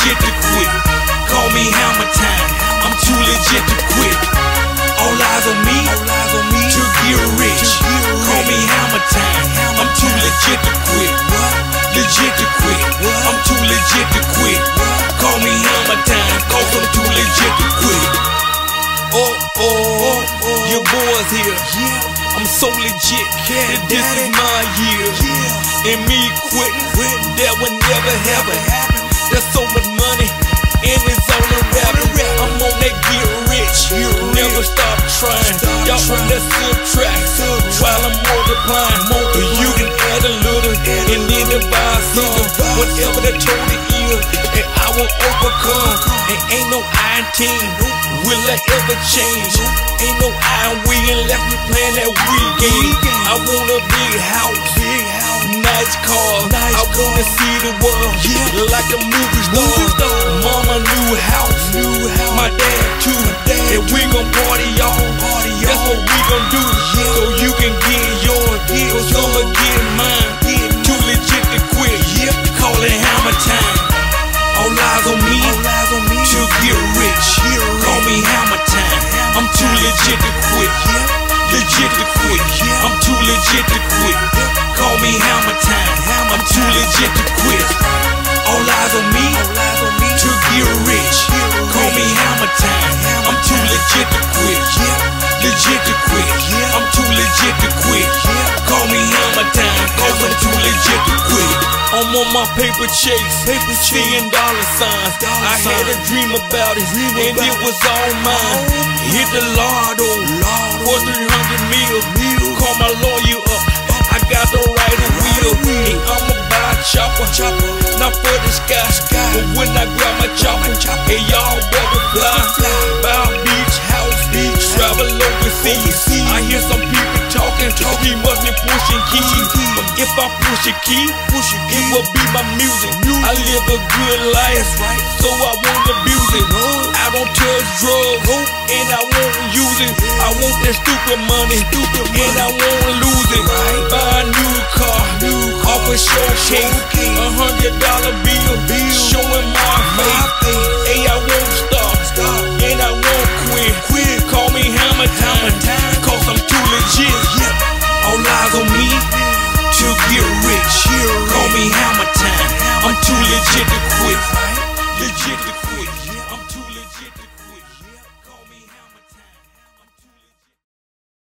legit to quit. Call me Hammer Time, I'm too legit to quit. All eyes on me to get rich. Call me Hammer Time, I'm too legit to quit. Legit to quit, I'm too legit to quit. Call me Hammer Time, cause I'm too legit to quit. Your boy's here. I'm so legit that this is my year. And me quitting, that would never happen. There's so much money, and it's all a rapping. I'm on that get rich, never stop trying. Y'all on that subtract while I'm multiplying. You can add a little, and then divide some. Whatever the total is, and I will overcome. And ain't no iron team, will I ever change? Ain't no iron wheel left me playing that Wii game. I want a big house, nice car. I wanna see the world like a movie star. Mama, new house, my dad too. And we gon' party, y'all. That's what we gon' do. So you can get yours, cause I'ma get mine. Too legit to quit, call it Hammer Time. All eyes on me to get rich. Call me Hammer Time, I'm too legit to quit. Legit to quit, I'm too legit to quit. Call me Hammer Time, I'm too legit to quit. All eyes on me to get rich. Call me Hammer Time, I'm too legit to quit. Legit to quit, I'm too legit to quit. Call me Hammer Time, cause I'm too legit to quit. I'm on my paper chase, seeing dollar signs. I had a dream about it, and it was all mine. Hit the lotto for 300 mil. Call my lawyer up, I got the right of will. And I'ma buy a chopper, not for the sky. But when I grab my chopper, hey y'all better fly. Buy a beach house, travel overseas. I hear some people talking, he must be pushing keys. But if I push a key, it will be my music. I live a good life, so I won't abuse it. I don't touch drugs, and I won't use it. I want that stupid money, and I won't lose it. Buy a new car, off a showcase, $100 bill, showing my face. Hey, I won't